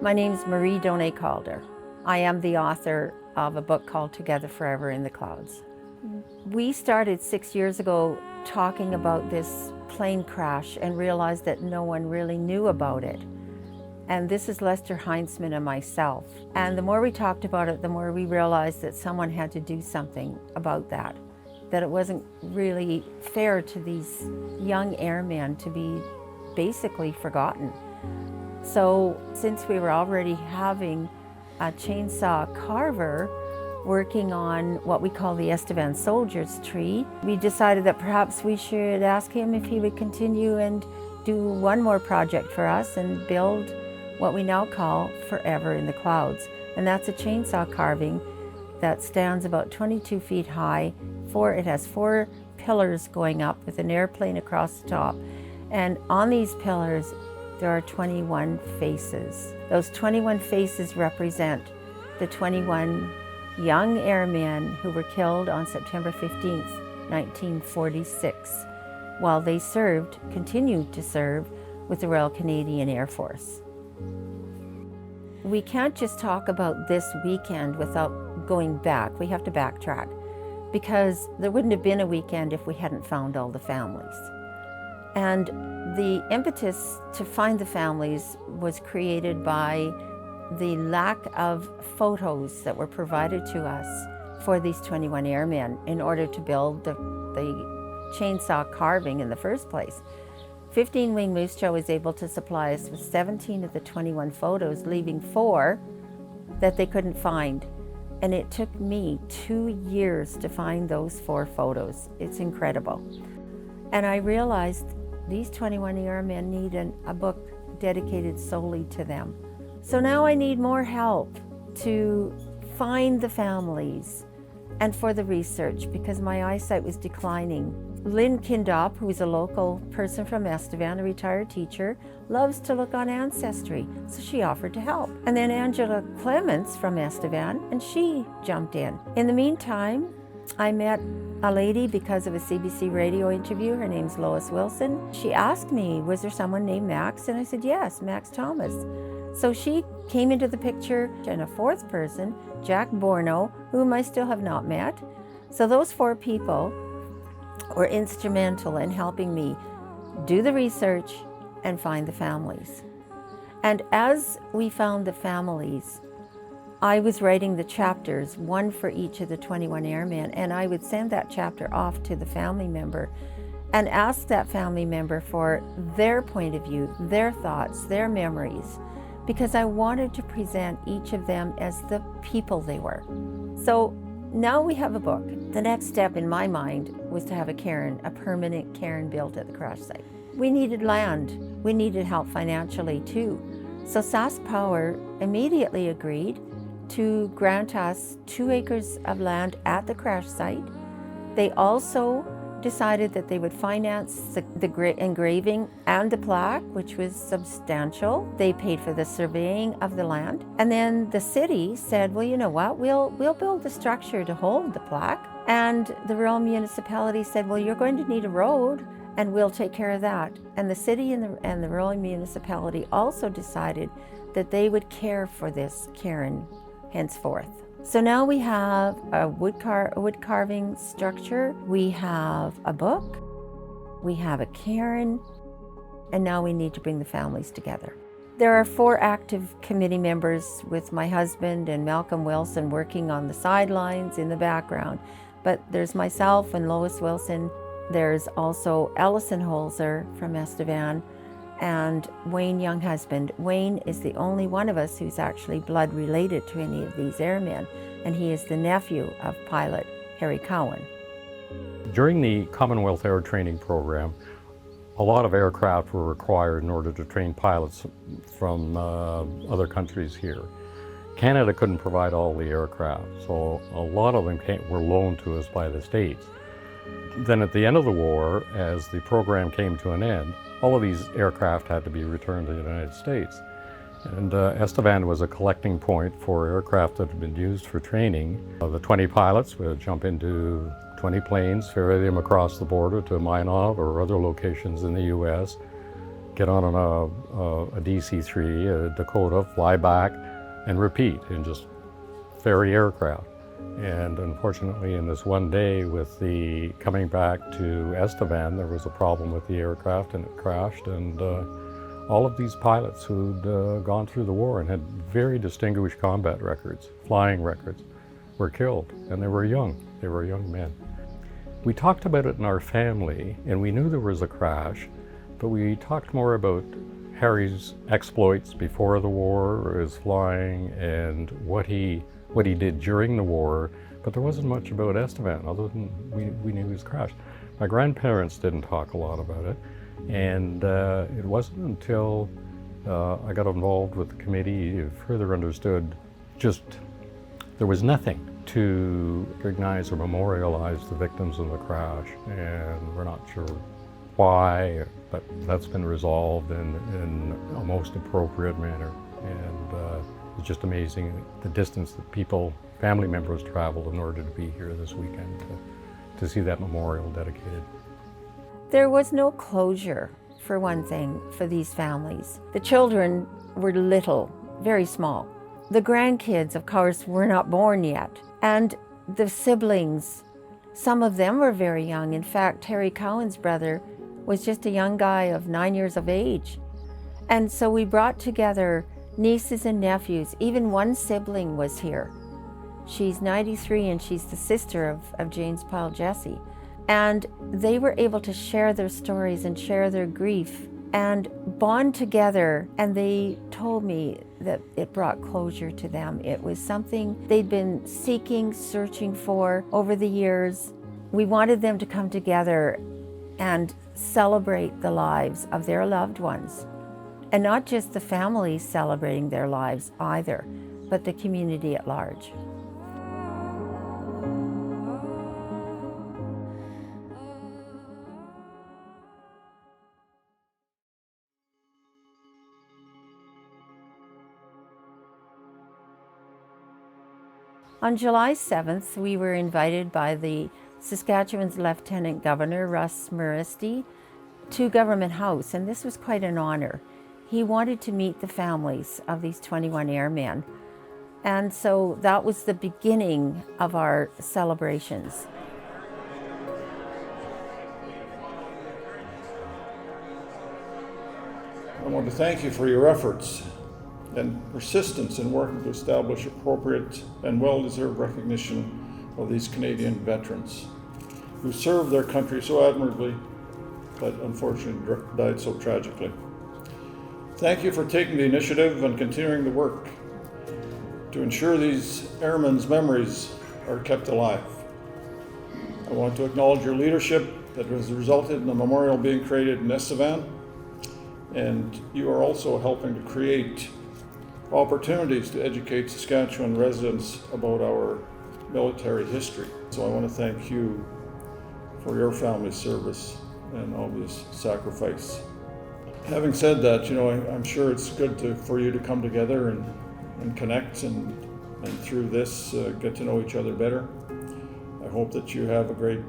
My name's Marie Donnet-Calder. I am the author of a book called Together Forever in the Clouds. We started 6 years ago talking about this plane crash and realized that no one really knew about it. And this is Lester Heinzman and myself. And the more we talked about it, the more we realized that someone had to do something about that it wasn't really fair to these young airmen to be basically forgotten. So since we were already having a chainsaw carver working on what we call the Estevan Soldier's Tree, we decided that perhaps we should ask him if he would continue and do one more project for us and build what we now call Forever in the Clouds. And that's a chainsaw carving that stands about 22 feet high. It has 4 pillars going up with an airplane across the top. And on these pillars, there are 21 faces. Those 21 faces represent the 21 young airmen who were killed on September 15th, 1946, while they continued to serve with the Royal Canadian Air Force. We can't just talk about this weekend without going back. We have to backtrack, because there wouldn't have been a weekend if we hadn't found all the families. And the impetus to find the families was created by the lack of photos that were provided to us for these 21 airmen in order to build the chainsaw carving in the first place. 15 Wing Moose Jaw was able to supply us with 17 of the 21 photos, leaving 4 that they couldn't find. And it took me 2 years to find those 4 photos. It's incredible. And I realized these 21 airmen need a book dedicated solely to them. So now I need more help to find the families and for the research, because my eyesight was declining. Lynn Kindop, who is a local person from Estevan, a retired teacher, loves to look on Ancestry, so she offered to help. And then Angela Clements from Estevan, and she jumped in. In the meantime, I met a lady because of a CBC radio interview. Her name's Lois Wilson. She asked me, was there someone named Max? And I said, yes, Max Thomas. So she came into the picture, and a 4th person, Jack Borno, whom I still have not met. So those 4 people were instrumental in helping me do the research and find the families. And as we found the families, I was writing the chapters, one for each of the 21 airmen, and I would send that chapter off to the family member and ask that family member for their point of view, their thoughts, their memories, because I wanted to present each of them as the people they were. So now we have a book. The next step in my mind was to have a cairn, a permanent cairn built at the crash site. We needed land. We needed help financially too. So SaskPower immediately agreed to grant us 2 acres of land at the crash site. They also decided that they would finance the engraving and the plaque, which was substantial. They paid for the surveying of the land. And then the city said, well, you know what, we'll build the structure to hold the plaque. And the rural municipality said, well, you're going to need a road, and we'll take care of that. And the city and the rural municipality also decided that they would care for this cairn henceforth. So now we have a wood carving structure, we have a book, we have a cairn, and now we need to bring the families together. There are 4 active committee members with my husband and Malcolm Wilson working on the sidelines in the background. But there's myself and Lois Wilson. There's also Ellison Holzer from Estevan and Wayne Younghusband. Wayne is the only one of us who's actually blood related to any of these airmen, and he is the nephew of pilot Harry Cowan. During the Commonwealth Air Training Program, a lot of aircraft were required in order to train pilots from other countries here. Canada couldn't provide all the aircraft, so a lot of them were loaned to us by the States. Then at the end of the war, as the program came to an end, all of these aircraft had to be returned to the United States. And Estevan was a collecting point for aircraft that had been used for training. The 20 pilots would jump into 20 planes, ferry them across the border to Minot or other locations in the U.S., get on a DC-3, a Dakota, fly back, and repeat, and just ferry aircraft. And unfortunately, in this one day with the coming back to Estevan, there was a problem with the aircraft and it crashed, and all of these pilots who'd gone through the war and had very distinguished combat records, flying records, were killed, and they were young men. We talked about it in our family, and we knew there was a crash, but we talked more about Harry's exploits before the war, his flying, and what he did during the war, but there wasn't much about Estevan other than we knew he was crashed. My grandparents didn't talk a lot about it, and it wasn't until I got involved with the committee, further understood just there was nothing to recognize or memorialize the victims of the crash, and we're not sure why, but that's been resolved in a most appropriate manner. And it's just amazing the distance that people, family members, traveled in order to be here this weekend to see that memorial dedicated. There was no closure, for one thing, for these families. The children were little, very small. The grandkids, of course, were not born yet. And the siblings, some of them were very young. In fact, Harry Cowan's brother was just a young guy of 9 years of age. And so we brought together nieces and nephews. Even one sibling was here. She's 93 and she's the sister of James Pyle Jesse. And they were able to share their stories and share their grief and bond together. And they told me that it brought closure to them. It was something they'd been seeking, searching for over the years. We wanted them to come together and celebrate the lives of their loved ones. And not just the families celebrating their lives either, but the community at large. On July 7th, we were invited by the Saskatchewan's Lieutenant Governor, Russ Muristi, to Government House, and this was quite an honor. He wanted to meet the families of these 21 airmen, and so that was the beginning of our celebrations. I want to thank you for your efforts and persistence in working to establish appropriate and well-deserved recognition of these Canadian veterans who served their country so admirably, but unfortunately died so tragically. Thank you for taking the initiative and continuing the work to ensure these airmen's memories are kept alive. I want to acknowledge your leadership that has resulted in the memorial being created in Estevan, and you are also helping to create opportunities to educate Saskatchewan residents about our military history. So I want to thank you for your family's service and obvious sacrifice. Having said that, I'm sure it's good for you to come together and connect and through this get to know each other better. I hope that you have a great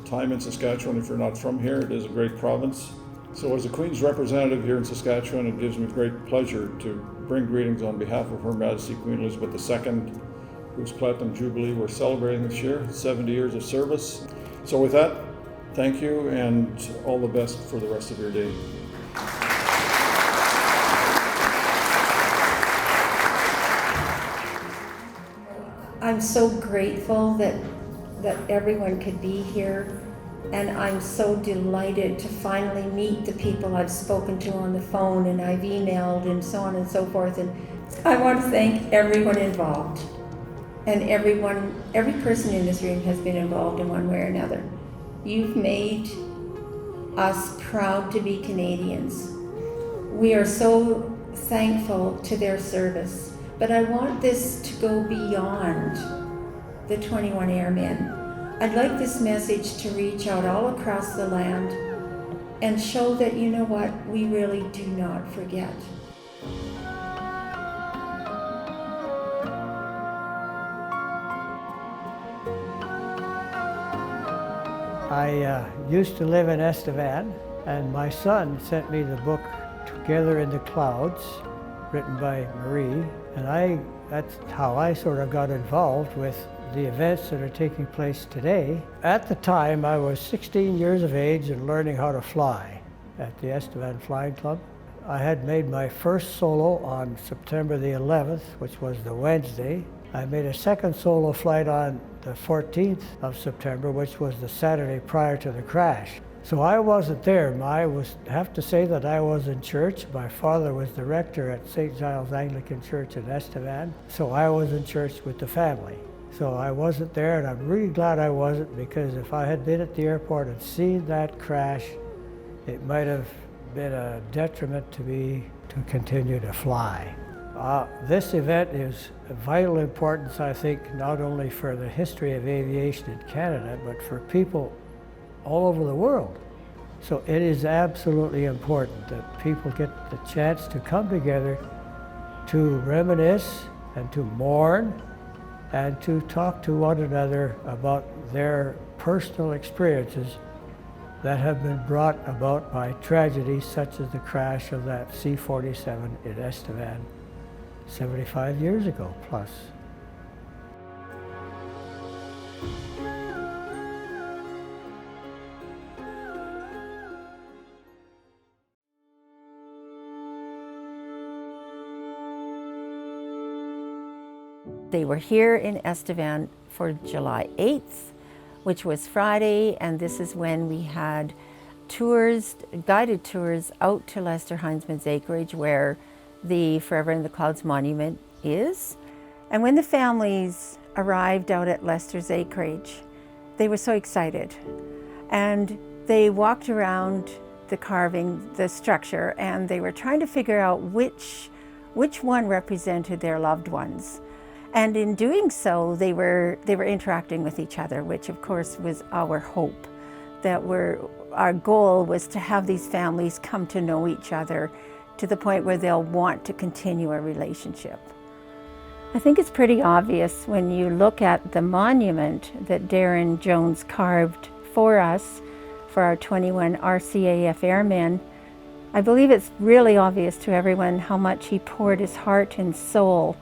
time in Saskatchewan. If you're not from here, it is a great province. So as a Queen's representative here in Saskatchewan, it gives me great pleasure to bring greetings on behalf of Her Majesty Queen Elizabeth II, whose Platinum Jubilee we're celebrating this year, 70 years of service. So with that, thank you and all the best for the rest of your day. I'm so grateful that everyone could be here. And I'm so delighted to finally meet the people I've spoken to on the phone and I've emailed and so on and so forth. And I want to thank everyone involved. And every person in this room has been involved in one way or another. You've made us proud to be Canadians. We are so thankful to their service. But I want this to go beyond the 21 airmen. I'd like this message to reach out all across the land and show that, we really do not forget. I used to live in Estevan, and my son sent me the book Together in the Clouds, written by Marie, and that's how I sort of got involved with the events that are taking place today. At the time, I was 16 years of age and learning how to fly at the Estevan Flying Club. I had made my first solo on September the 11th, which was the Wednesday. I made a second solo flight on the 14th of September, which was the Saturday prior to the crash. So I wasn't there. I have to say that I was in church. My father was the rector at St. Giles Anglican Church in Estevan, so I was in church with the family. So I wasn't there, and I'm really glad I wasn't, because if I had been at the airport and seen that crash, it might have been a detriment to me to continue to fly. This event is of vital importance, I think, not only for the history of aviation in Canada, but for people all over the world. So it is absolutely important that people get the chance to come together to reminisce and to mourn and to talk to one another about their personal experiences that have been brought about by tragedies such as the crash of that C-47 in Estevan 75 years ago plus. They were here in Estevan for July 8th, which was Friday, and this is when we had tours, guided tours out to Lester Heinzman's acreage where the Forever in the Clouds monument is. And when the families arrived out at Lester's acreage, they were so excited. And they walked around the carving, the structure, and they were trying to figure out which one represented their loved ones. And in doing so, they were interacting with each other, which of course was our hope. Our goal was to have these families come to know each other to the point where they'll want to continue a relationship. I think it's pretty obvious when you look at the monument that Darren Jones carved for us, for our 21 RCAF airmen. I believe it's really obvious to everyone how much he poured his heart and soul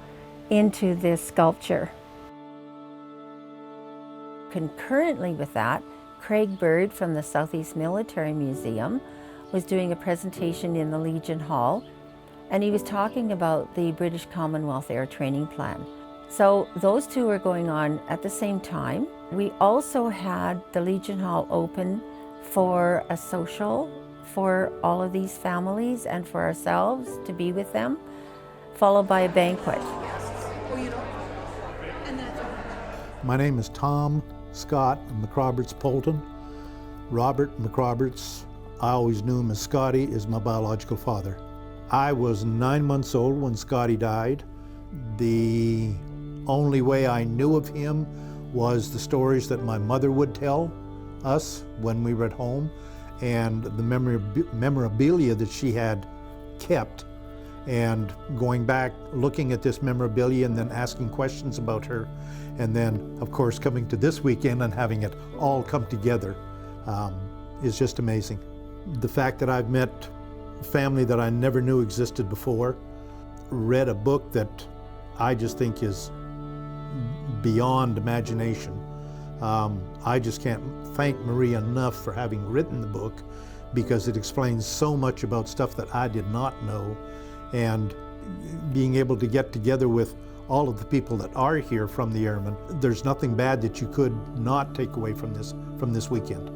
into this sculpture. Concurrently with that, Craig Bird from the Southeast Military Museum was doing a presentation in the Legion Hall, and he was talking about the British Commonwealth Air Training Plan. So those two were going on at the same time. We also had the Legion Hall open for a social for all of these families and for ourselves to be with them, followed by a banquet. My name is Tom Scott of McRoberts Polton. Robert McRoberts, I always knew him as Scotty, is my biological father. I was 9 months old when Scotty died. The only way I knew of him was the stories that my mother would tell us when we were at home, and the memorabilia that she had kept. And going back, looking at this memorabilia and then asking questions about her, and then of course coming to this weekend and having it all come together is just amazing. The fact that I've met a family that I never knew existed before, read a book that I just think is beyond imagination. I just can't thank Marie enough for having written the book, because it explains so much about stuff that I did not know. And being able to get together with all of the people that are here from the airmen, there's nothing bad that you could not take away from this weekend.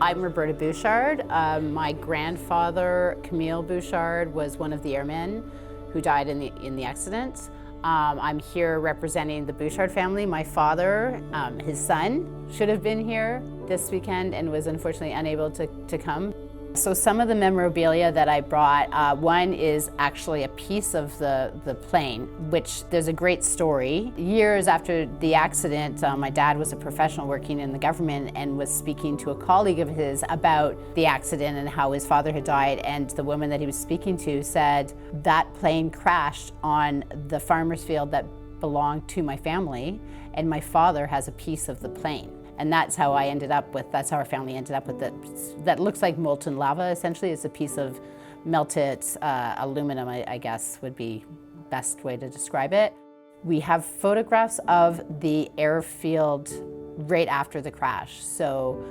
I'm Roberta Bouchard. My grandfather, Camille Bouchard, was one of the airmen who died in the accident. I'm here representing the Bouchard family. My father, his son, should have been here this weekend and was unfortunately unable to come. So some of the memorabilia that I brought, one is actually a piece of the plane, which there's a great story. Years after the accident, my dad was a professional working in the government and was speaking to a colleague of his about the accident and how his father had died, and the woman that he was speaking to said that plane crashed on the farmer's field that belonged to my family, and my father has a piece of the plane. And that's how that's how our family ended up with it. That looks like molten lava, essentially. It's a piece of melted aluminum, I guess would be best way to describe it. We have photographs of the airfield right after the crash. So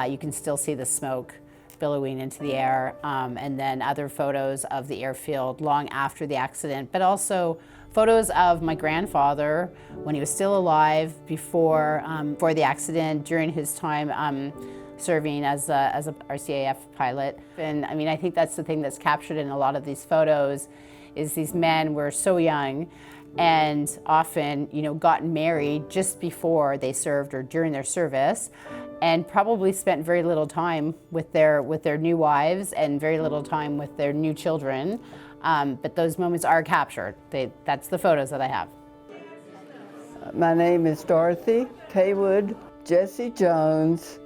you can still see the smoke billowing into the air, and then other photos of the airfield long after the accident, but also photos of my grandfather when he was still alive before the accident, during his time serving as a RCAF pilot. And I mean, I think that's the thing that's captured in a lot of these photos, is these men were so young and often, got married just before they served or during their service, and probably spent very little time with their new wives and very little time with their new children. But those moments are captured. That's the photos that I have. My name is Dorothy Kaywood Jesse Jones,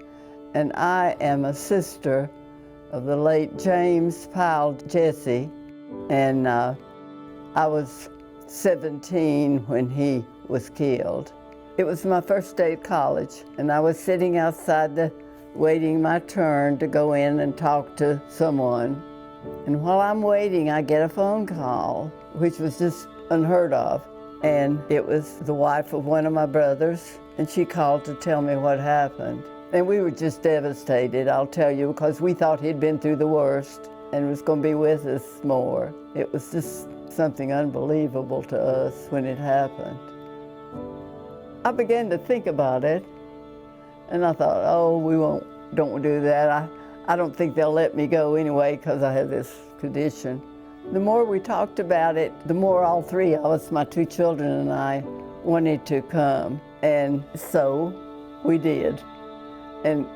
and I am a sister of the late James Powell Jesse. And I was 17 when he was killed. It was my first day at college, and I was sitting outside waiting my turn to go in and talk to someone. And while I'm waiting, I get a phone call, which was just unheard of. And it was the wife of one of my brothers, and she called to tell me what happened. And we were just devastated, I'll tell you, because we thought he'd been through the worst and was going to be with us more. It was just something unbelievable to us when it happened. I began to think about it, and I thought, oh, don't do that. I don't think they'll let me go anyway because I have this condition. The more we talked about it, the more all three of us, my two children and I, wanted to come. And so we did. And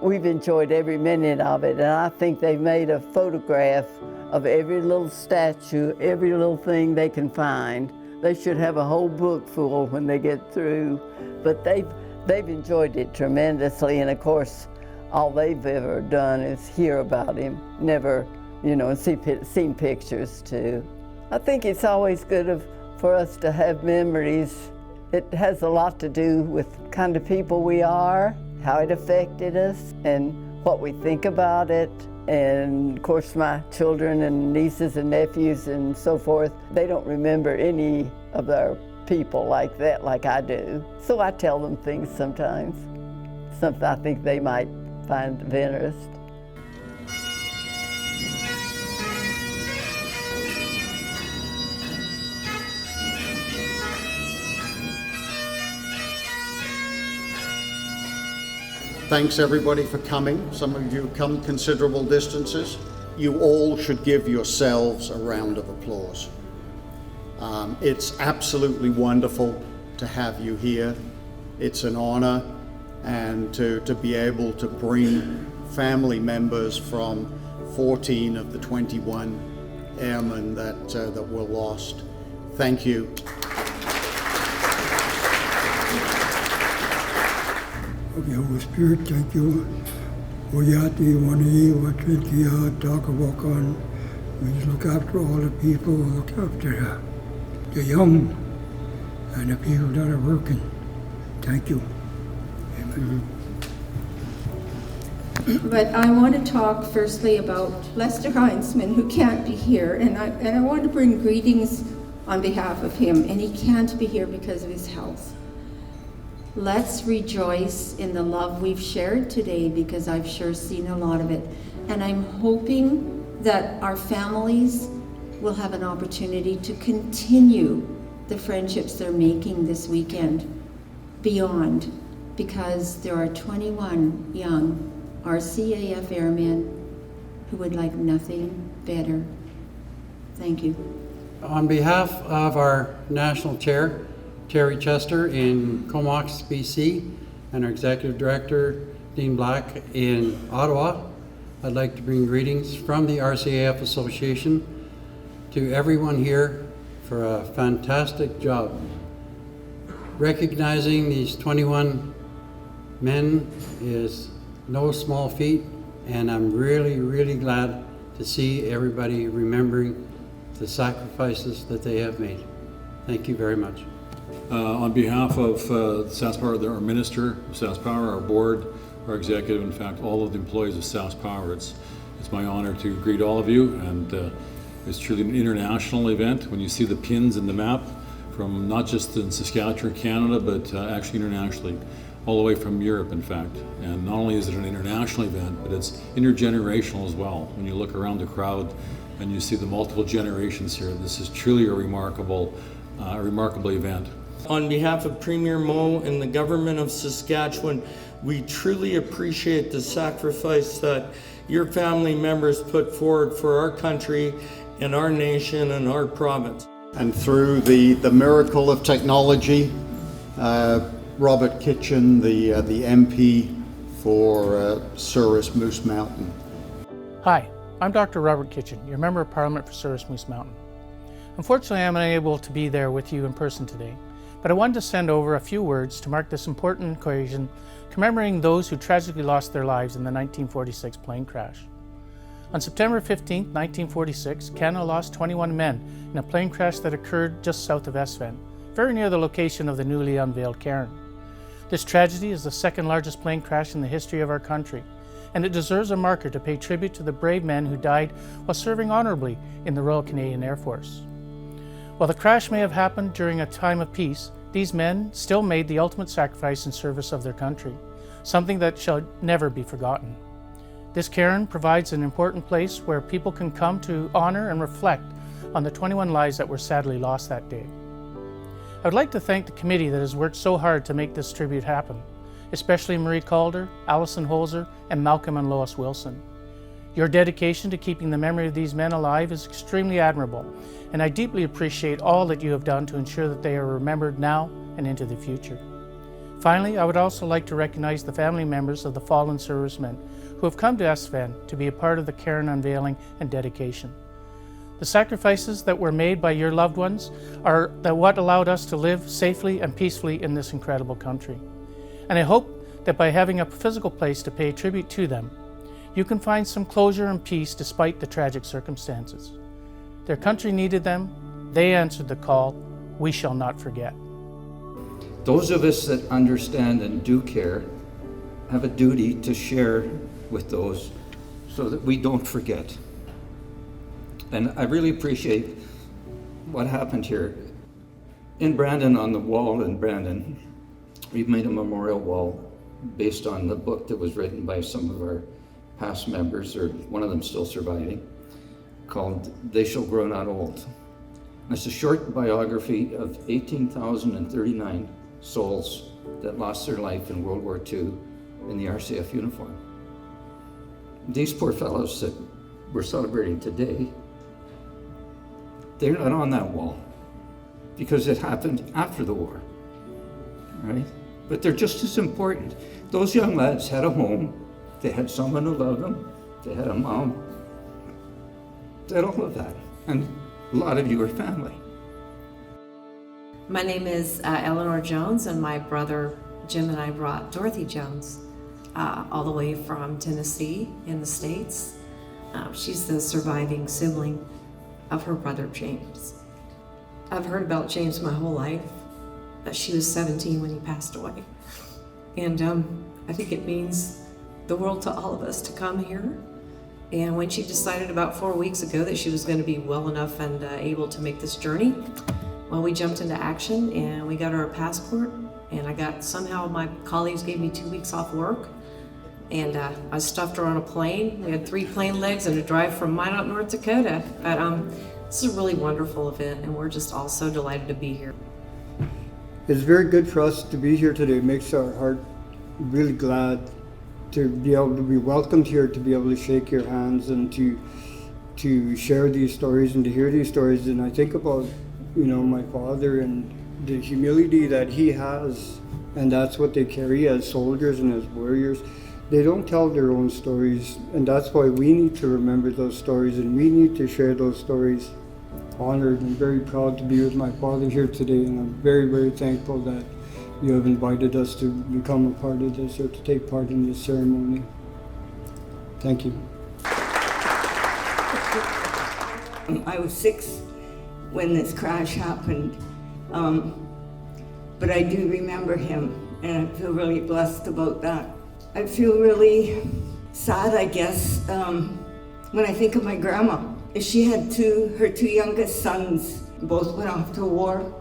we've enjoyed every minute of it. And I think they've made a photograph of every little statue, every little thing they can find. They should have a whole book full when they get through. But they've enjoyed it tremendously. And of course, all they've ever done is hear about him, never, seen pictures too. I think it's always good for us to have memories. It has a lot to do with the kind of people we are, how it affected us, and what we think about it. And of course, my children and nieces and nephews and so forth, they don't remember any of their people like that, like I do. So I tell them things sometimes, something I think they might find of interest. Thanks everybody for coming. Some of you have come considerable distances. You all should give yourselves a round of applause. It's absolutely wonderful to have you here. It's an honor, and to be able to bring family members from 14 of the 21 airmen that were lost. Thank you. Okay, Holy Spirit, thank you. Oyati, Wani, Watrinkia, Dakawakan. We just look after all the people, look after the young and the people that are working. Thank you. Amen. But I want to talk firstly about Lester Heinzman, who can't be here, and I want to bring greetings on behalf of him, and he can't be here because of his health. Let's rejoice in the love we've shared today, because I've sure seen a lot of it. And I'm hoping that our families will have an opportunity to continue the friendships they're making this weekend beyond, because there are 21 young RCAF airmen who would like nothing better. Thank you. On behalf of our National Chair, Terry Chester in Comox, BC, and our Executive Director, Dean Black in Ottawa, I'd like to bring greetings from the RCAF Association to everyone here for a fantastic job. Recognizing these 21 men is no small feat, and I'm really, really glad to see everybody remembering the sacrifices that they have made. Thank you very much. On behalf of SaskPower, our minister of SaskPower, our board, our executive, in fact, all of the employees of SaskPower, it's my honor to greet all of you, and it's truly an international event. When you see the pins in the map, from not just in Saskatchewan, Canada, but actually internationally, all the way from Europe, in fact. And not only is it an international event, but it's intergenerational as well. When you look around the crowd and you see the multiple generations here, this is truly a remarkable event. On behalf of Premier Moe and the government of Saskatchewan, we truly appreciate the sacrifice that your family members put forward for our country and our nation and our province. And through the miracle of technology, Robert Kitchen, the MP for Souris Moose Mountain. Hi, I'm Dr. Robert Kitchen, your Member of Parliament for Souris Moose Mountain. Unfortunately, I'm unable to be there with you in person today, but I wanted to send over a few words to mark this important occasion commemorating those who tragically lost their lives in the 1946 plane crash. On September 15, 1946, Canada lost 21 men in a plane crash that occurred just south of Estevan, very near the location of the newly unveiled Cairn. This tragedy is the second largest plane crash in the history of our country, and it deserves a marker to pay tribute to the brave men who died while serving honorably in the Royal Canadian Air Force. While the crash may have happened during a time of peace, these men still made the ultimate sacrifice in service of their country, something that shall never be forgotten. This cairn provides an important place where people can come to honor and reflect on the 21 lives that were sadly lost that day. I would like to thank the committee that has worked so hard to make this tribute happen, especially Marie Calder, Alison Holzer, and Malcolm and Lois Wilson. Your dedication to keeping the memory of these men alive is extremely admirable, and I deeply appreciate all that you have done to ensure that they are remembered now and into the future. Finally, I would also like to recognize the family members of the fallen servicemen who have come to Estevan to be a part of the Cairn unveiling and dedication. The sacrifices that were made by your loved ones are what allowed us to live safely and peacefully in this incredible country. And I hope that by having a physical place to pay tribute to them, you can find some closure and peace despite the tragic circumstances. Their country needed them, they answered the call, we shall not forget. Those of us that understand and do care have a duty to share with those so that we don't forget. And I really appreciate what happened here. In Brandon, on the wall in Brandon, we've made a memorial wall based on the book that was written by some of our past members, or one of them still surviving, called They Shall Grow Not Old. And it's a short biography of 18,039 souls that lost their life in World War II in the RCAF uniform. These poor fellows that we're celebrating today, they're not on that wall because it happened after the war, right? But they're just as important. Those young lads had a home, they had someone who loved them, they had a mom, they had all of that. And a lot of you are family. My name is Eleanor Jones, and my brother Jim and I brought Dorothy Jones all the way from Tennessee in the States. She's the surviving sibling of her brother James. I've heard about James my whole life. She was 17 when he passed away. And I think it means the world to all of us to come here. And when she decided about 4 weeks ago that she was going to be well enough and able to make this journey, well, we jumped into action and we got her a passport, and somehow my colleagues gave me 2 weeks off work, and I stuffed her on a plane. We had 3 plane legs and a drive from Minot, North Dakota. But this is a really wonderful event, and we're just all so delighted to be here. It's very good for us to be here today. It makes our heart really glad to be able to be welcomed here, to be able to shake your hands and to share these stories and to hear these stories. And I think about, my father and the humility that he has, and that's what they carry as soldiers and as warriors. They don't tell their own stories, and that's why we need to remember those stories, and we need to share those stories. Honored and very proud to be with my father here today, and I'm very, very thankful that you have invited us to become a part of this or to take part in this ceremony. Thank you. I was 6 when this crash happened. but I do remember him, and I feel really blessed about that. I feel really sad, I guess, when I think of my grandma. She had her two youngest sons, both went off to war.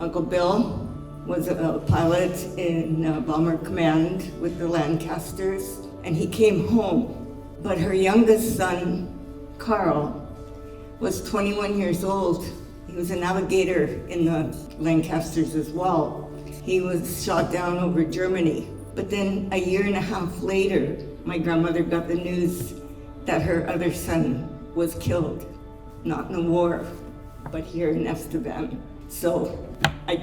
Uncle Bill was a pilot in Bomber Command with the Lancasters, and he came home. But her youngest son, Carl, was 21 years old. He was a navigator in the Lancasters as well. He was shot down over Germany. But then a year and a half later, my grandmother got the news that her other son was killed, not in the war, but here in Estevan. So, I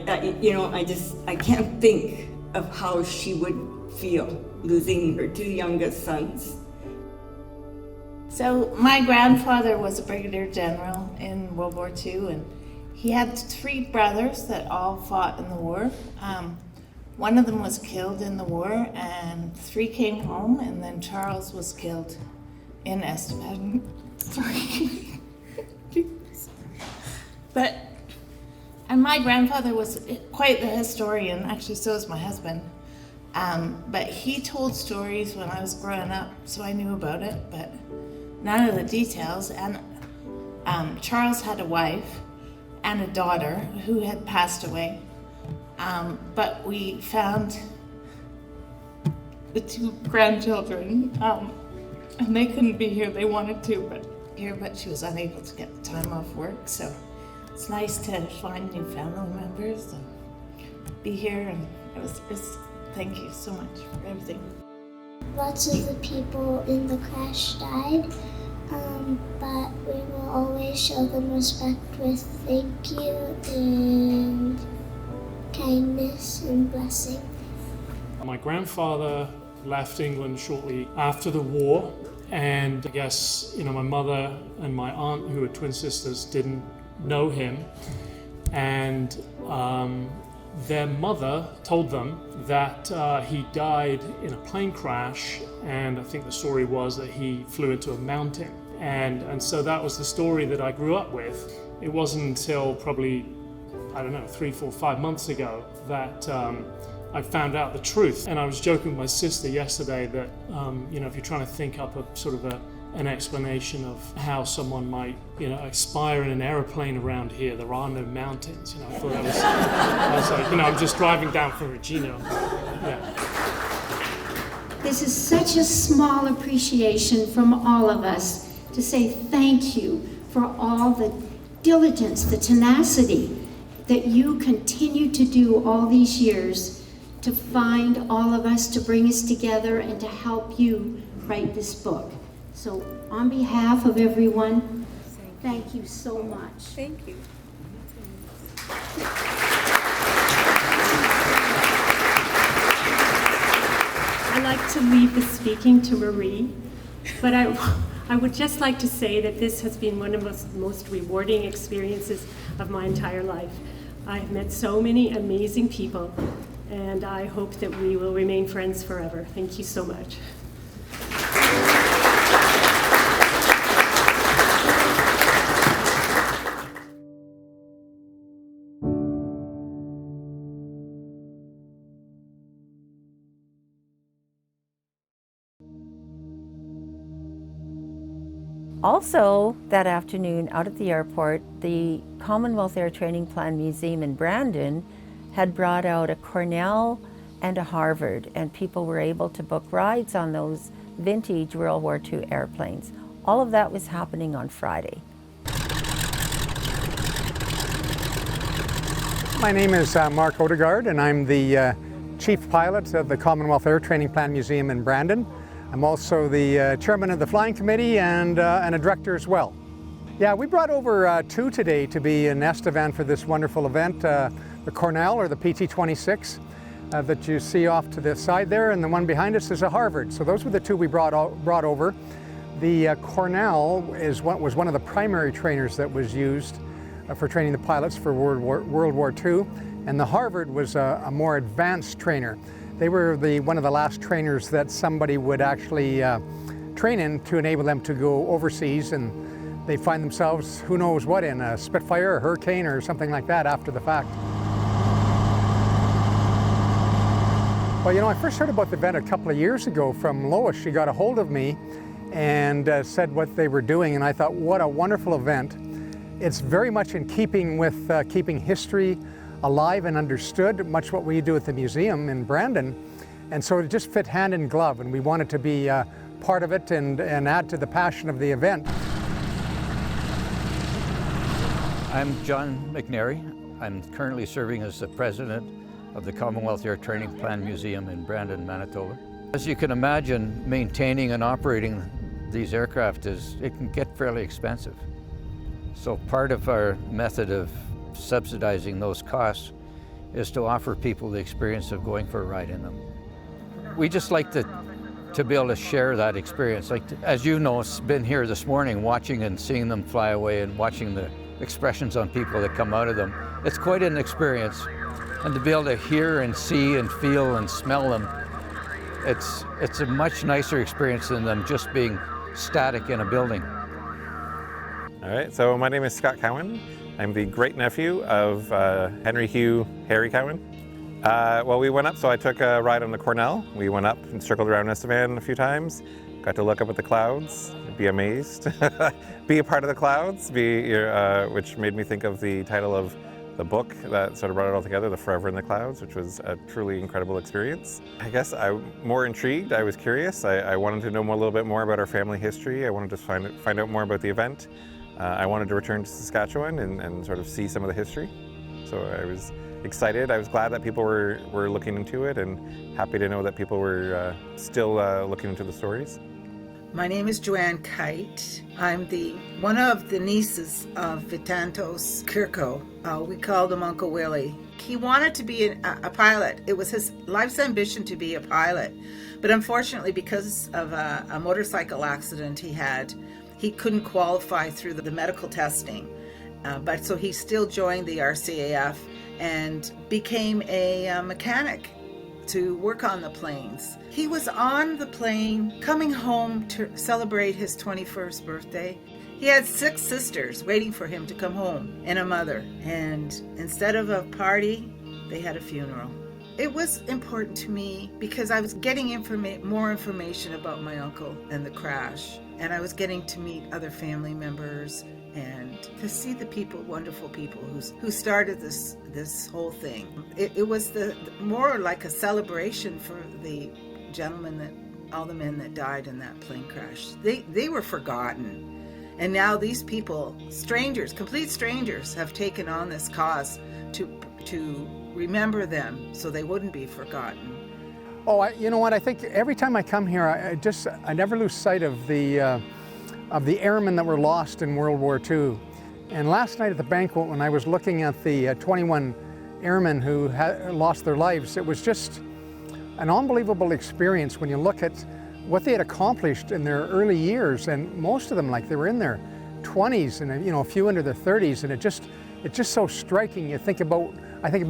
can't think of how she would feel losing her two youngest sons. So my grandfather was a brigadier general in World War II, and he had 3 brothers that all fought in the war. One of them was killed in the war, and 3 came home, and then Charles was killed in Estevan. Sorry. And my grandfather was quite the historian, actually so is my husband. But he told stories when I was growing up, so I knew about it, but none of the details. And Charles had a wife and a daughter who had passed away. But we found the 2 grandchildren, and they couldn't be here. They wanted to, but she was unable to get the time off work. So it's nice to find new family members and be here. And thank you so much for everything. Lots of the people in the crash died, but we will always show them respect with thank you and kindness and blessing. My grandfather left England shortly after the war, and I guess, my mother and my aunt, who were twin sisters, didn't know him, and their mother told them that he died in a plane crash, and I think the story was that he flew into a mountain, and so that was the story that I grew up with. It wasn't until probably, 3, 4, 5 months ago that I found out the truth. And I was joking with my sister yesterday that, if you're trying to think up an explanation of how someone might, expire in an aeroplane around here, there are no mountains. I thought I was like, I'm just driving down from Regina. Yeah. This is such a small appreciation from all of us to say thank you for all the diligence, the tenacity that you continue to do all these years to find all of us, to bring us together, and to help you write this book. So on behalf of everyone, thank you so much. Thank you. I like to leave the speaking to Marie, but I would just like to say that this has been one of the most rewarding experiences of my entire life. I've met so many amazing people, and I hope that we will remain friends forever. Thank you so much. Also, that afternoon out at the airport, the Commonwealth Air Training Plan Museum in Brandon had brought out a Cornell and a Harvard, and people were able to book rides on those vintage World War II airplanes. All of that was happening on Friday. My name is Mark Odegaard, and I'm the Chief Pilot of the Commonwealth Air Training Plan Museum in Brandon. I'm also the chairman of the flying committee and a director as well. Yeah, we brought over 2 today to be in Estevan for this wonderful event. The Cornell, or the PT-26, that you see off to the side there, and the one behind us is a Harvard. So those were the 2 we brought over. The Cornell was one of the primary trainers that was used for training the pilots for World War II, and the Harvard was a more advanced trainer. They were one of the last trainers that somebody would actually train in to enable them to go overseas, and they find themselves, who knows what, in a Spitfire, a Hurricane, or something like that after the fact. Well, you know, I first heard about the event a couple of years ago from Lois. She got a hold of me and said what they were doing, and I thought, what a wonderful event. It's very much in keeping with keeping history alive and understood, much what we do at the museum in Brandon. And so it just fit hand in glove, and we wanted to be part of it and add to the passion of the event. I'm John McNary. I'm currently serving as the president of the Commonwealth Air Training Plan Museum in Brandon, Manitoba. As you can imagine, maintaining and operating these aircraft it can get fairly expensive. So part of our method of subsidizing those costs is to offer people the experience of going for a ride in them. We just like to be able to share that experience. Like, as you know, been here this morning watching and seeing them fly away and watching the expressions on people that come out of them. It's quite an experience. And to be able to hear and see and feel and smell them, it's a much nicer experience than them just being static in a building. All right, so my name is Scott Cowan. I'm the great-nephew of Henry Hugh Harry Cowan. Well, we went up, so I took a ride on the Cornell. We went up and circled around Estevan a few times, got to look up at the clouds, be amazed, be a part of the clouds, which made me think of the title of the book that sort of brought it all together, The Forever in the Clouds, which was a truly incredible experience. I guess I'm more intrigued. I was curious. I wanted to know a little bit more about our family history. I wanted to find out more about the event. I wanted to return to Saskatchewan and sort of see some of the history. So I was excited. I was glad that people were looking into it, and happy to know that people were still looking into the stories. My name is Joanne Kite. I'm one of the nieces of Vitantos Kirko. We called him Uncle Willie. He wanted to be a pilot. It was his life's ambition to be a pilot. But unfortunately, because of a motorcycle accident he had, he couldn't qualify through the medical testing. So he still joined the RCAF and became a mechanic to work on the planes. He was on the plane coming home to celebrate his 21st birthday. He had 6 sisters waiting for him to come home and a mother. And instead of a party, they had a funeral. It was important to me because I was getting more information about my uncle and the crash. And I was getting to meet other family members and to see the wonderful people who started this whole thing. It was more like a celebration for the all the men that died in that plane crash. They were forgotten. And now these people, complete strangers, have taken on this cause to remember them so they wouldn't be forgotten. Oh, you know what? I think every time I come here, I never lose sight of the airmen that were lost in World War II. And last night at the banquet, when I was looking at the 21 airmen who lost their lives, it was just an unbelievable experience when you look at what they had accomplished in their early years, and most of them, like, they were in their 20s and a few into their 30s, and it's just so striking. I think about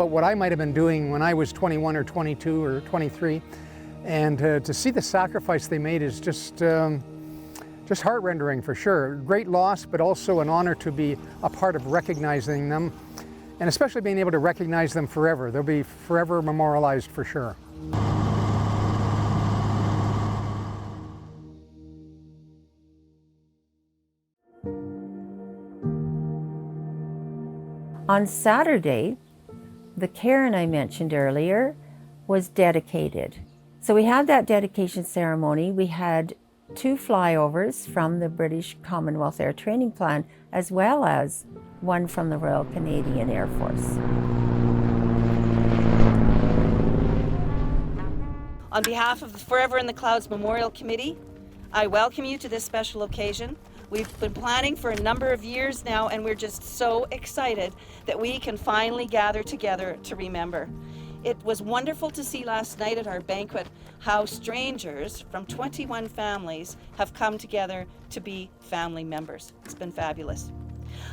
what I might have been doing when I was 21 or 22 or 23, and to see the sacrifice they made is just heart-rendering for sure. Great loss, but also an honor to be a part of recognizing them, and especially being able to recognize them forever. They'll be forever memorialized for sure. On Saturday, the cairn I mentioned earlier was dedicated. So we had that dedication ceremony. We had 2 flyovers from the British Commonwealth Air Training Plan, as well as one from the Royal Canadian Air Force. On behalf of the Forever in the Clouds Memorial Committee, I welcome you to this special occasion. We've been planning for a number of years now, and we're just so excited that we can finally gather together to remember. It was wonderful to see last night at our banquet how strangers from 21 families have come together to be family members. It's been fabulous.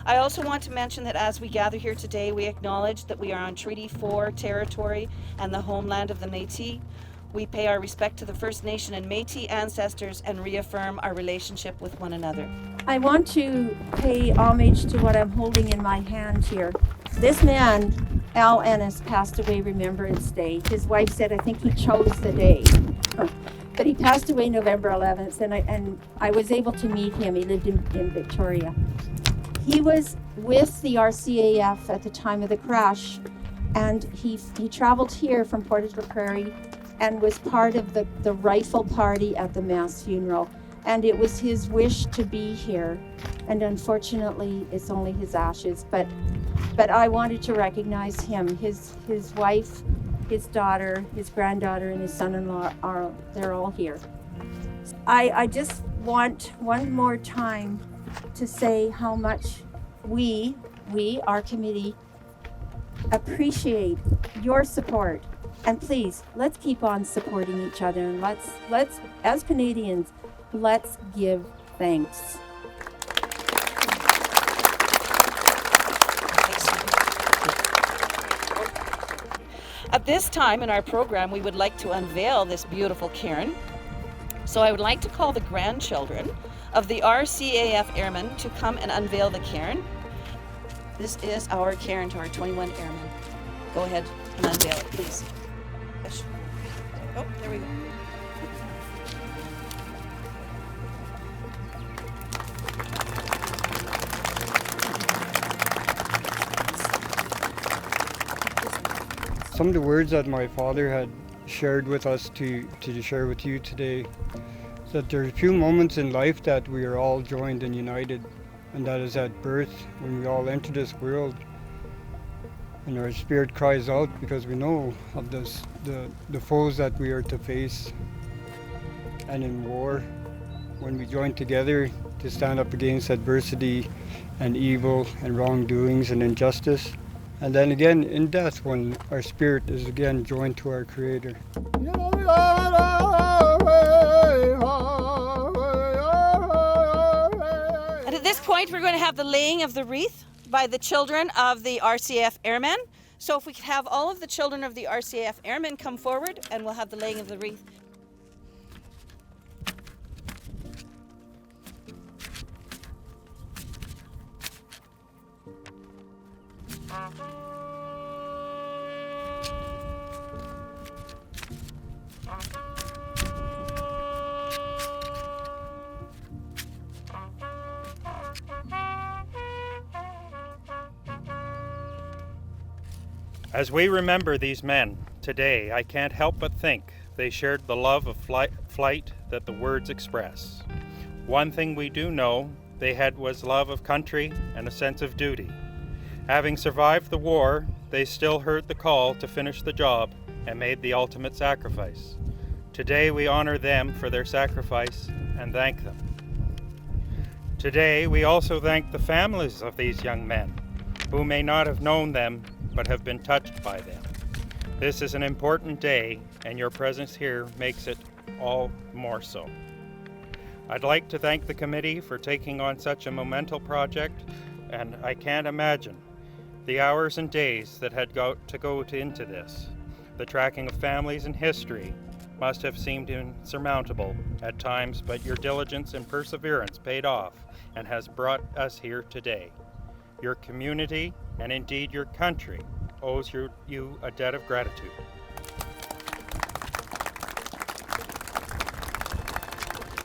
I also want to mention that as we gather here today, we acknowledge that we are on Treaty 4 territory and the homeland of the Métis. We pay our respect to the First Nation and Métis ancestors and reaffirm our relationship with one another. I want to pay homage to what I'm holding in my hand here. This man, Al Ennis, passed away Remembrance Day. His wife said, I think he chose the day. But he passed away November 11th, and I was able to meet him. He lived in Victoria. He was with the RCAF at the time of the crash, and he traveled here from Portage la Prairie and was part of the rifle party at the mass funeral. And it was his wish to be here. And unfortunately, it's only his ashes. But I wanted to recognize him. His wife, his daughter, his granddaughter, and his son-in-law they're all here. I just want one more time to say how much we, our committee, appreciate your support. And please, let's keep on supporting each other, and let's as Canadians, let's give thanks. At this time in our program, we would like to unveil this beautiful cairn. So I would like to call the grandchildren of the RCAF airmen to come and unveil the cairn. This is our cairn to our 21 airmen. Go ahead and unveil it, please. Oh, there we go. Some of the words that my father had shared with us to share with you today is that there's a few moments in life that we are all joined and united, and that is at birth, when we all enter this world and our spirit cries out because we know of the foes that we are to face, and in war, when we join together to stand up against adversity and evil and wrongdoings and injustice. And then again in death, when our spirit is again joined to our Creator. And at this point, we're going to have the laying of the wreath by the children of the RCAF airmen. So if we could have all of the children of the RCAF airmen come forward, and we'll have the laying of the wreath. As we remember these men today, I can't help but think they shared the love of flight that the words express. One thing we do know they had was love of country and a sense of duty. Having survived the war, they still heard the call to finish the job and made the ultimate sacrifice. Today we honor them for their sacrifice and thank them. Today we also thank the families of these young men who may not have known them but have been touched by them. This is an important day, and your presence here makes it all more so. I'd like to thank the committee for taking on such a monumental project, and I can't imagine the hours and days that had to go into this. The tracking of families and history must have seemed insurmountable at times, but your diligence and perseverance paid off and has brought us here today. Your community, and indeed your country, owes you a debt of gratitude.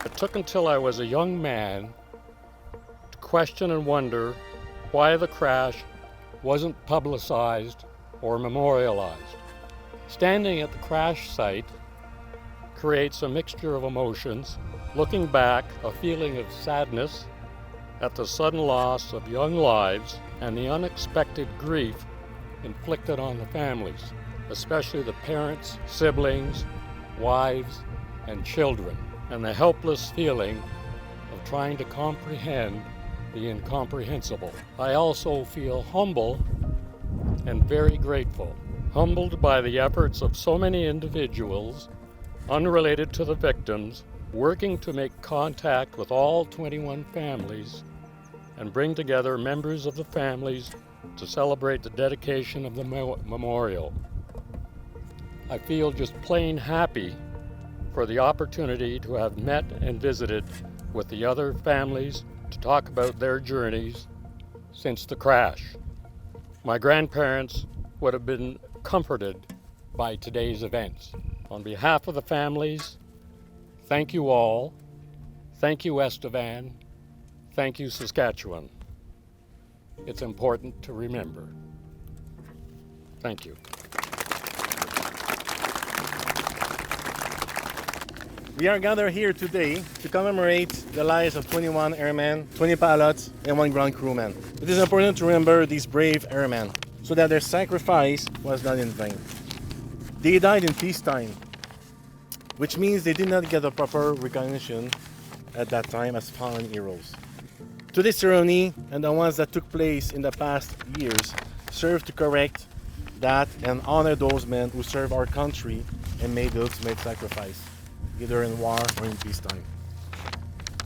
It took until I was a young man to question and wonder why the crash wasn't publicized or memorialized. Standing at the crash site creates a mixture of emotions. Looking back, a feeling of sadness at the sudden loss of young lives and the unexpected grief inflicted on the families, especially the parents, siblings, wives, and children, and the helpless feeling of trying to comprehend the incomprehensible. I also feel humble and very grateful, humbled by the efforts of so many individuals unrelated to the victims, working to make contact with all 21 families and bring together members of the families to celebrate the dedication of the memorial. I feel just plain happy for the opportunity to have met and visited with the other families to talk about their journeys since the crash. My grandparents would have been comforted by today's events. On behalf of the families, thank you all. Thank you, Estevan. Thank you, Saskatchewan. It's important to remember. Thank you. We are gathered here today to commemorate the lives of 21 airmen, 20 pilots, and 1 ground crewman. It is important to remember these brave airmen so that their sacrifice was not in vain. They died in peacetime, which means they did not get a proper recognition at that time as fallen heroes. Today's ceremony and the ones that took place in the past years serve to correct that and honor those men who served our country and made the ultimate sacrifice, either in war or in peacetime.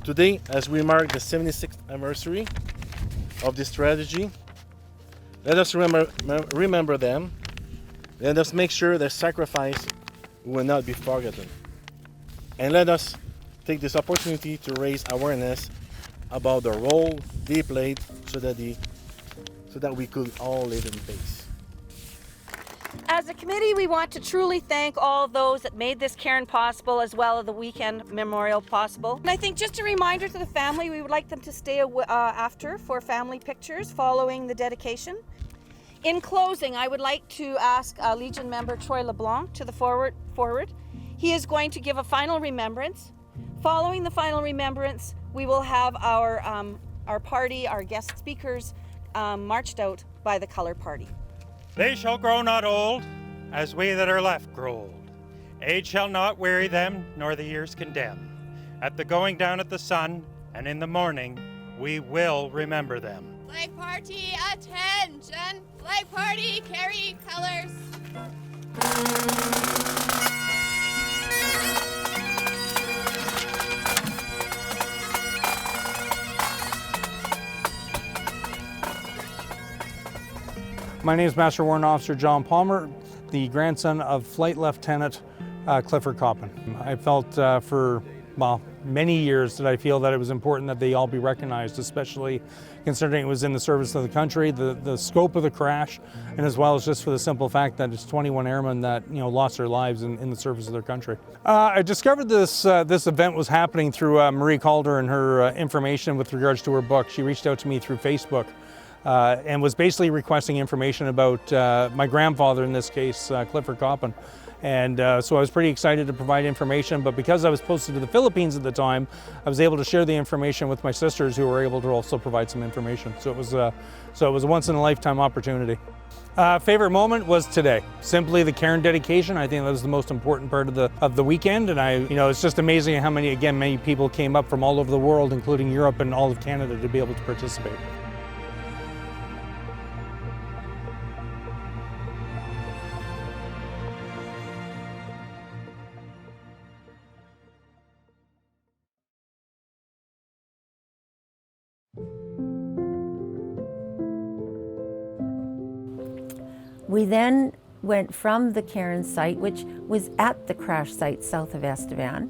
Today, as we mark the 76th anniversary of this tragedy, let us remember them. Let us make sure their sacrifice will not be forgotten. And let us take this opportunity to raise awareness about the role they played so that we could all live in peace. As a committee, we want to truly thank all those that made this cairn possible, as well as the weekend memorial possible. And I think just a reminder to the family, we would like them to stay after for family pictures following the dedication. In closing, I would like to ask Legion member Troy LeBlanc to the forward. He is going to give a final remembrance. Following the final remembrance, we will have our party, our guest speakers, marched out by the color party. They shall grow not old, as we that are left grow old. Age shall not weary them, nor the years condemn. At the going down of the sun, and in the morning, we will remember them. Flag party, attention! Flag party, carry colors. My name is Master Warrant Officer John Palmer, the grandson of Flight Lieutenant Clifford Coppin. I felt for many years that I feel that it was important that they all be recognized, especially considering it was in the service of the country, the scope of the crash, and as well as just for the simple fact that it's 21 airmen that lost their lives in the service of their country. I discovered this event was happening through Marie Calder and her information with regards to her book. She reached out to me through Facebook. And was basically requesting information about my grandfather, in this case, Clifford Coppin. And so I was pretty excited to provide information, but because I was posted to the Philippines at the time, I was able to share the information with my sisters, who were able to also provide some information. So it was a once-in-a-lifetime opportunity. Favorite moment was today. Simply the Cairn dedication. I think that was the most important part of the weekend, and it's just amazing how many people came up from all over the world, including Europe and all of Canada, to be able to participate. We then went from the Cairn site, which was at the crash site south of Estevan,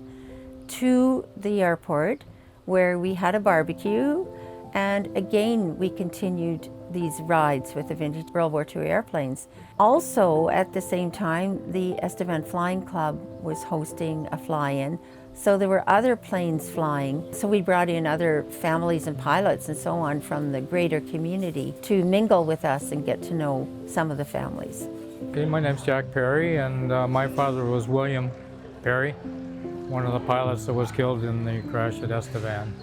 to the airport where we had a barbecue, and again we continued these rides with the vintage World War II airplanes. Also at the same time, the Estevan Flying Club was hosting a fly-in, so there were other planes flying. So we brought in other families and pilots and so on from the greater community to mingle with us and get to know some of the families. Okay, my name's Jack Perry, and my father was William Perry, one of the pilots that was killed in the crash at Estevan.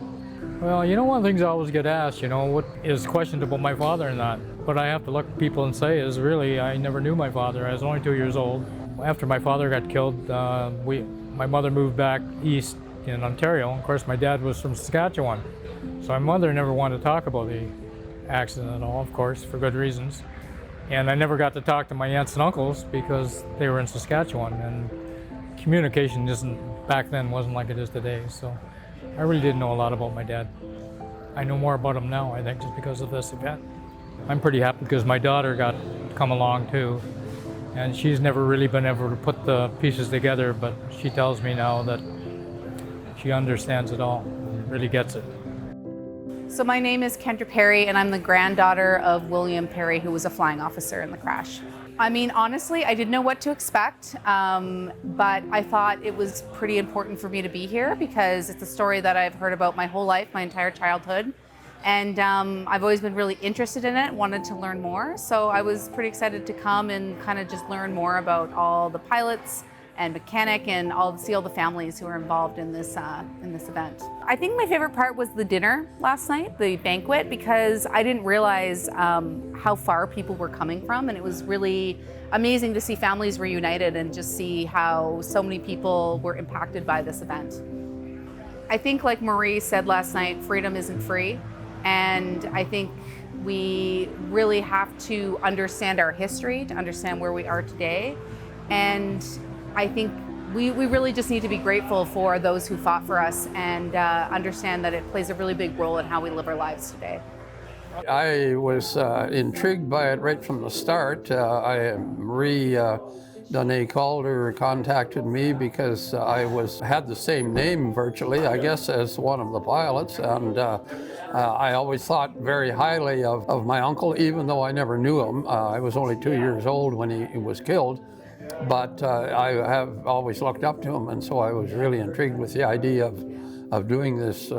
Well, one of the things I always get asked, what is questioned about my father and that. What I have to look at people and say is, really, I never knew my father. I was only 2 years old. After my father got killed, my mother moved back east in Ontario. Of course, my dad was from Saskatchewan. So my mother never wanted to talk about the accident at all, of course, for good reasons. And I never got to talk to my aunts and uncles because they were in Saskatchewan. And communication back then wasn't like it is today. So I really didn't know a lot about my dad. I know more about him now, I think, just because of this event. I'm pretty happy because my daughter got to come along too. And she's never really been able to put the pieces together, but she tells me now that she understands it all, really gets it. So my name is Kendra Perry, and I'm the granddaughter of William Perry, who was a flying officer in the crash. I mean, honestly, I didn't know what to expect, but I thought it was pretty important for me to be here because it's a story that I've heard about my whole life, my entire childhood. And I've always been really interested in it, wanted to learn more. So I was pretty excited to come and kind of just learn more about all the pilots and mechanic and see all the families who are involved in this event. I think my favorite part was the dinner last night, the banquet, because I didn't realize how far people were coming from, and it was really amazing to see families reunited and just see how so many people were impacted by this event. I think, like Marie said last night, freedom isn't free, and I think we really have to understand our history to understand where we are today. And I think we really just need to be grateful for those who fought for us and understand that it plays a really big role in how we live our lives today. I was intrigued by it right from the start. Marie Danae Calder contacted me because I had the same name virtually, I guess, as one of the pilots, and I always thought very highly of my uncle, even though I never knew him. I was only 2 years old when he was killed. But I have always looked up to him, and so I was really intrigued with the idea of doing this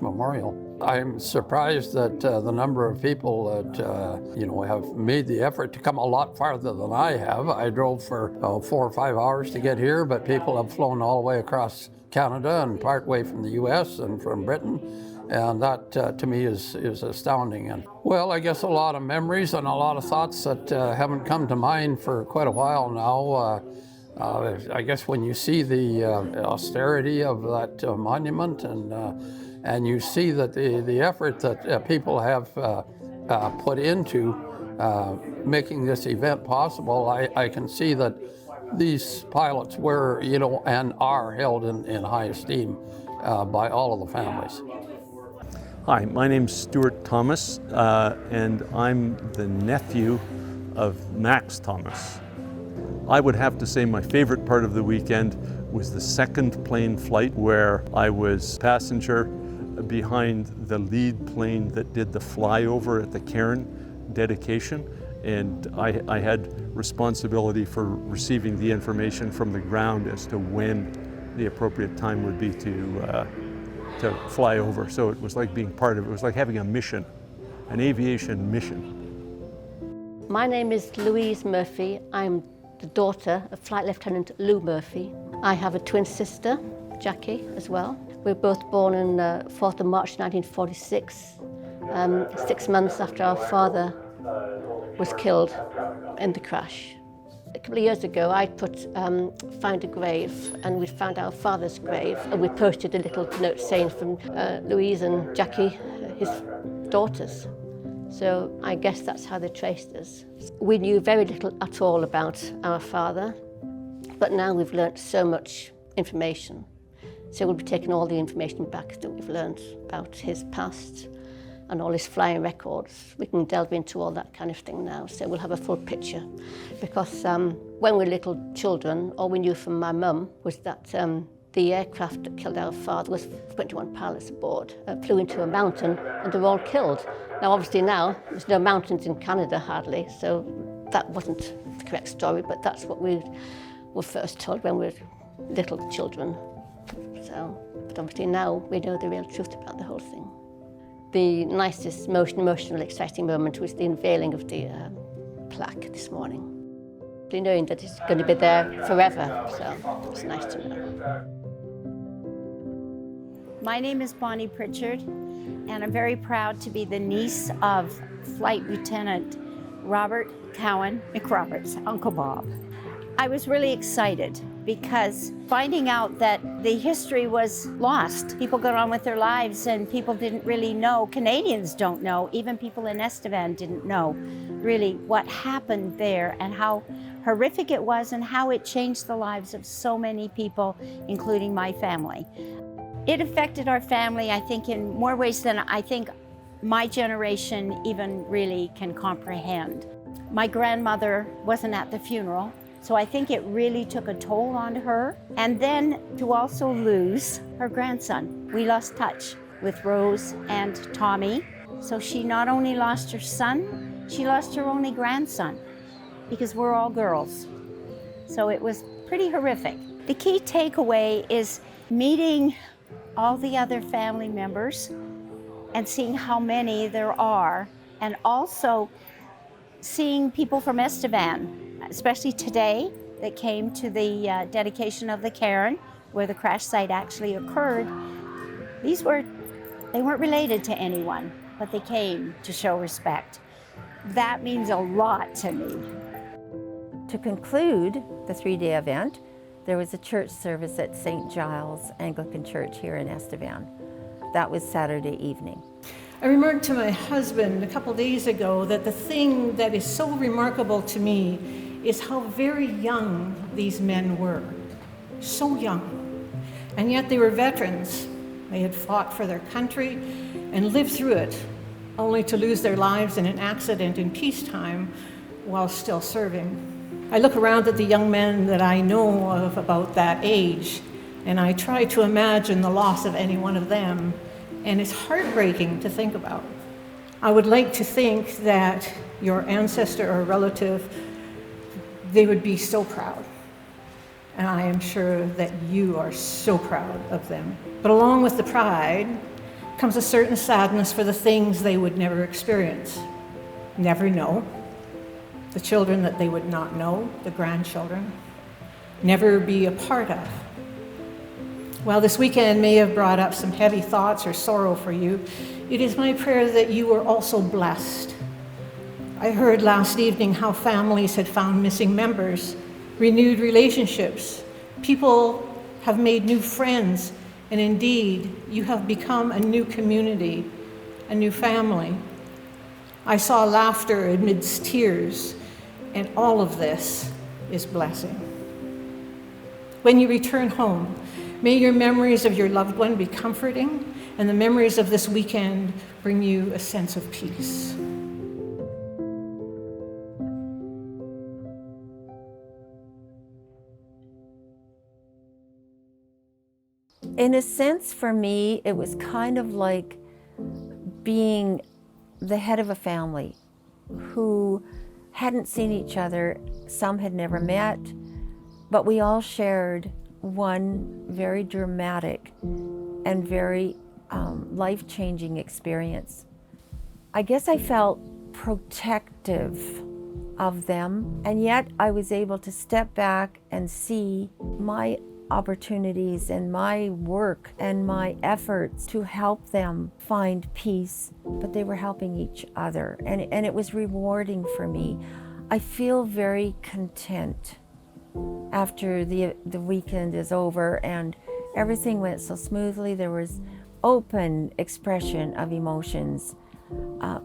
memorial. I'm surprised that the number of people that have made the effort to come a lot farther than I have. I drove for 4 or 5 hours to get here, but people have flown all the way across Canada and part way from the U.S. and from Britain. And that, to me, is astounding. And well, I guess a lot of memories and a lot of thoughts that haven't come to mind for quite a while now. I guess when you see the austerity of that monument and you see that the effort that people have put into making this event possible, I can see that these pilots were, and are held in high esteem by all of the families. Hi, my name's Stuart Thomas, and I'm the nephew of Max Thomas. I would have to say my favorite part of the weekend was the second plane flight, where I was passenger behind the lead plane that did the flyover at the Cairn Dedication, and I had responsibility for receiving the information from the ground as to when the appropriate time would be to fly over. So it was like being part of it. It was like having a mission, an aviation mission. My name is Louise Murphy. I'm the daughter of Flight Lieutenant Lou Murphy. I have a twin sister, Jackie, as well. We were both born on 4th of March 1946, 6 months after our father was killed in the crash. A couple of years ago, I'd found a grave, and we'd found our father's grave, and we posted a little note saying from Louise and Jackie, his daughters. So I guess that's how they traced us. We knew very little at all about our father, but now we've learnt so much information. So we'll be taking all the information back that we've learnt about his past and all his flying records. We can delve into all that kind of thing now, so we'll have a full picture. Because when we were little children, all we knew from my mum was that the aircraft that killed our father was 21 pilots aboard, flew into a mountain, and they were all killed. Now, obviously now, there's no mountains in Canada hardly, so that wasn't the correct story, but that's what we were first told when we were little children. So, but obviously now we know the real truth about the whole thing. The nicest, most emotional, exciting moment was the unveiling of the plaque this morning. Knowing that it's going to be there forever, so it's nice to know. My name is Bonnie Pritchard, and I'm very proud to be the niece of Flight Lieutenant Robert Cowan McRoberts, Uncle Bob. I was really excited because finding out that the history was lost. People got on with their lives and people didn't really know. Canadians don't know, even people in Estevan didn't know really what happened there and how horrific it was and how it changed the lives of so many people, including my family. It affected our family, I think, in more ways than I think my generation even really can comprehend. My grandmother wasn't at the funeral, so I think it really took a toll on her. And then to also lose her grandson. We lost touch with Rose and Tommy. So she not only lost her son, she lost her only grandson, because we're all girls. So it was pretty horrific. The key takeaway is meeting all the other family members and seeing how many there are, and also seeing people from Estevan, especially today, that came to the dedication of the Cairn, where the crash site actually occurred. They weren't related to anyone, but they came to show respect. That means a lot to me. To conclude the 3-day event, there was a church service at St. Giles Anglican Church here in Estevan. That was Saturday evening. I remarked to my husband a couple days ago that the thing that is so remarkable to me is how very young these men were. So young. And yet they were veterans. They had fought for their country and lived through it, only to lose their lives in an accident in peacetime while still serving. I look around at the young men that I know of about that age, and I try to imagine the loss of any one of them, and it's heartbreaking to think about. I would like to think that your ancestor or relative, they would be so proud. And I am sure that you are so proud of them. But along with the pride comes a certain sadness for the things they would never experience, never know. The children that they would not know, the grandchildren, never be a part of. While this weekend may have brought up some heavy thoughts or sorrow for you, it is my prayer that you are also blessed. I heard last evening how families had found missing members, renewed relationships. People have made new friends, and indeed, you have become a new community, a new family. I saw laughter amidst tears, and all of this is blessing. When you return home, may your memories of your loved one be comforting, and the memories of this weekend bring you a sense of peace. In a sense, for me, it was kind of like being the head of a family who hadn't seen each other. Some had never met, but we all shared one very dramatic and very life-changing experience. I guess I felt protective of them, and yet I was able to step back and see my opportunities and my work and my efforts to help them find peace, but they were helping each other, and it was rewarding for me. I feel very content after the weekend is over and everything went so smoothly. There was open expression of emotions.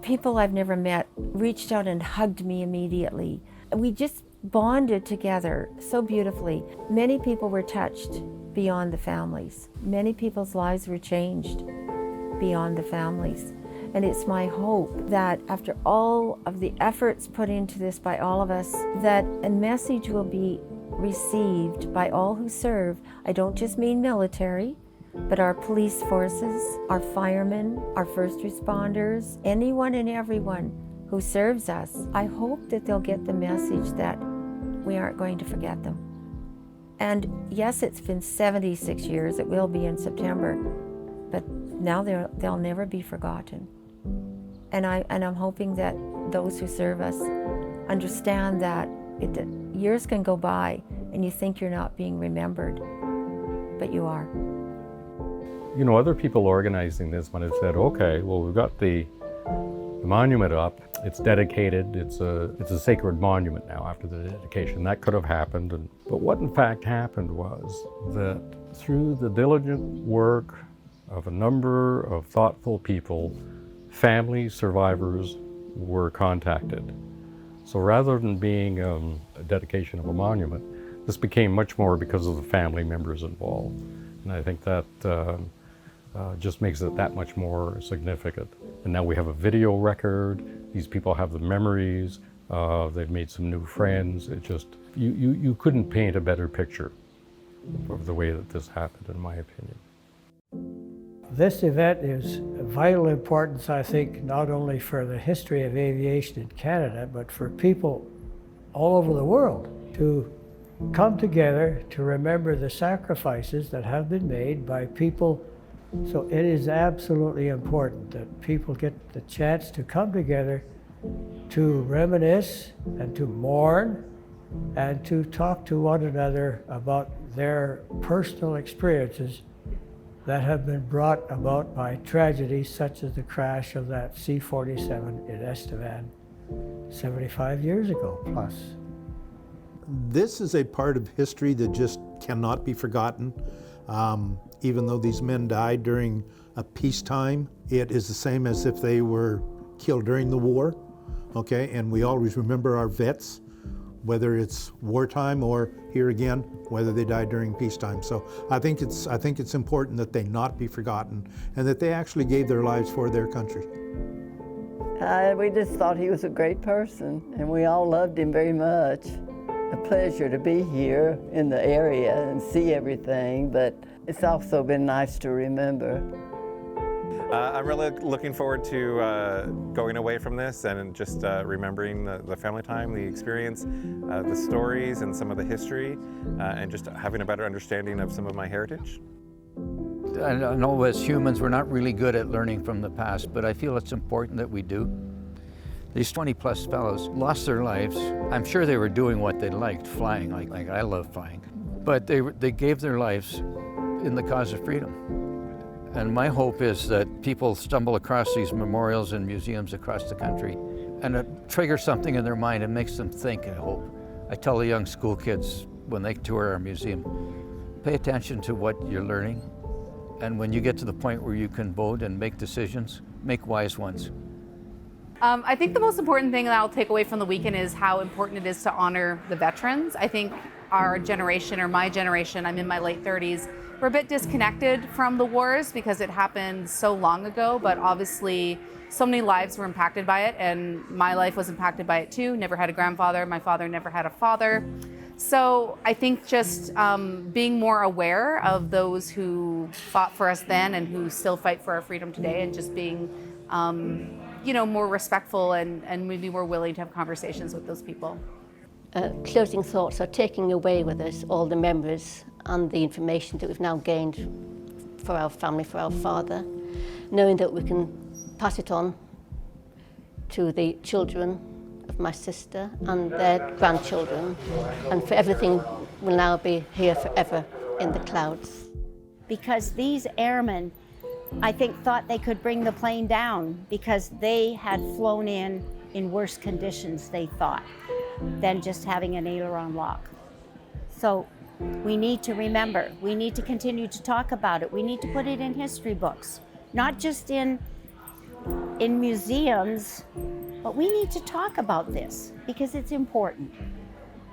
People I've never met reached out and hugged me immediately. We just bonded together so beautifully. Many people were touched beyond the families. Many people's lives were changed beyond the families. And it's my hope that after all of the efforts put into this by all of us, that a message will be received by all who serve. I don't just mean military, but our police forces, our firemen, our first responders, anyone and everyone who serves us. I hope that they'll get the message that we aren't going to forget them. And yes, it's been 76 years, it will be in September, but now they'll never be forgotten. And I'm hoping that those who serve us understand that years can go by and you think you're not being remembered, but you are. You know, other people organizing this might have said, okay, well, we've got the monument up, it's dedicated, it's a sacred monument now after the dedication. That could have happened, but what in fact happened was that through the diligent work of a number of thoughtful people, family survivors were contacted. So rather than being a dedication of a monument, this became much more because of the family members involved. And I think that just makes it that much more significant. And now we have a video record, these people have the memories, they've made some new friends. It just, you couldn't paint a better picture of the way that this happened, in my opinion. This event is of vital importance, I think, not only for the history of aviation in Canada, but for people all over the world to come together to remember the sacrifices that have been made by people. So it is absolutely important that people get the chance to come together to reminisce and to mourn and to talk to one another about their personal experiences that have been brought about by tragedies such as the crash of that C-47 in Estevan 75 years ago plus. This is a part of history that just cannot be forgotten. Even though these men died during a peacetime, it is the same as if they were killed during the war, okay? And we always remember our vets, whether it's wartime or here again, whether they died during peacetime. So I think it's important that they not be forgotten and that they actually gave their lives for their country. We just thought he was a great person, and we all loved him very much. A pleasure to be here in the area and see everything, but it's also been nice to remember. I'm really looking forward to going away from this and just remembering the family time, the experience, the stories and some of the history, and just having a better understanding of some of my heritage. I know as humans we're not really good at learning from the past, but I feel it's important that we do. These 20-plus fellows lost their lives. I'm sure they were doing what they liked, flying, like I love flying. But they gave their lives in the cause of freedom. And my hope is that people stumble across these memorials and museums across the country and it triggers something in their mind and makes them think, I hope. I tell the young school kids when they tour our museum, pay attention to what you're learning. And when you get to the point where you can vote and make decisions, make wise ones. I think the most important thing that I'll take away from the weekend is how important it is to honor the veterans. I think our generation, or my generation, I'm in my late 30s, we're a bit disconnected from the wars because it happened so long ago, but obviously so many lives were impacted by it, and my life was impacted by it too. Never had a grandfather, my father never had a father. So I think just being more aware of those who fought for us then and who still fight for our freedom today, and just being more respectful and maybe more willing to have conversations with those people. Closing thoughts are taking away with us all the memories and the information that we've now gained for our family, for our father, knowing that we can pass it on to the children of my sister and their grandchildren, and for everything will now be here forever in the clouds. Because these airmen, I think, thought they could bring the plane down because they had flown in worse conditions, they thought, than just having an aileron lock. So we need to remember, we need to continue to talk about it, we need to put it in history books, not just in museums, but we need to talk about this because it's important,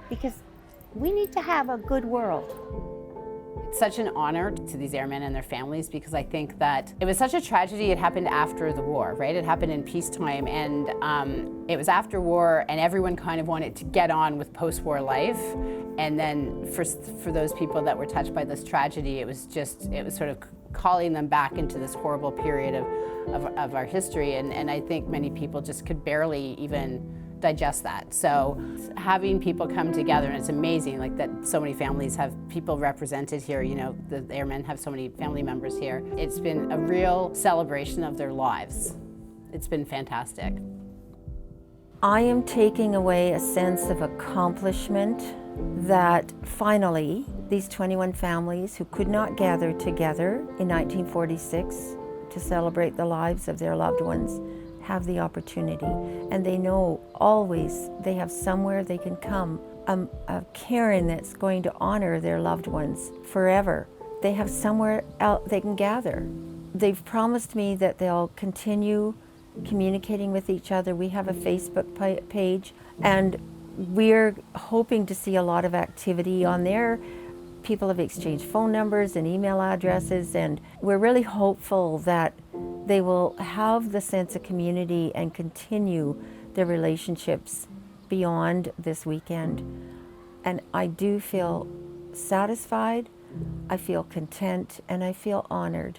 because we need to have a good world. It's such an honor to these airmen and their families, because I think that it was such a tragedy. It happened after the war, right? It happened in peacetime, and it was after war, and everyone kind of wanted to get on with post-war life. And then for those people that were touched by this tragedy, it was sort of calling them back into this horrible period of our history. And I think many people just could barely even digest that. So having people come together, and it's amazing like that so many families have people represented here, the airmen have so many family members here. It's been a real celebration of their lives. It's been fantastic. I am taking away a sense of accomplishment that finally these 21 families who could not gather together in 1946 to celebrate the lives of their loved ones have the opportunity, and they know always they have somewhere they can come, a cairn that's going to honor their loved ones forever. They have somewhere else they can gather. They've promised me that they'll continue communicating with each other. We have a Facebook page, and we're hoping to see a lot of activity on there. People have exchanged phone numbers and email addresses, and we're really hopeful that they will have the sense of community and continue their relationships beyond this weekend. And I do feel satisfied, I feel content, and I feel honored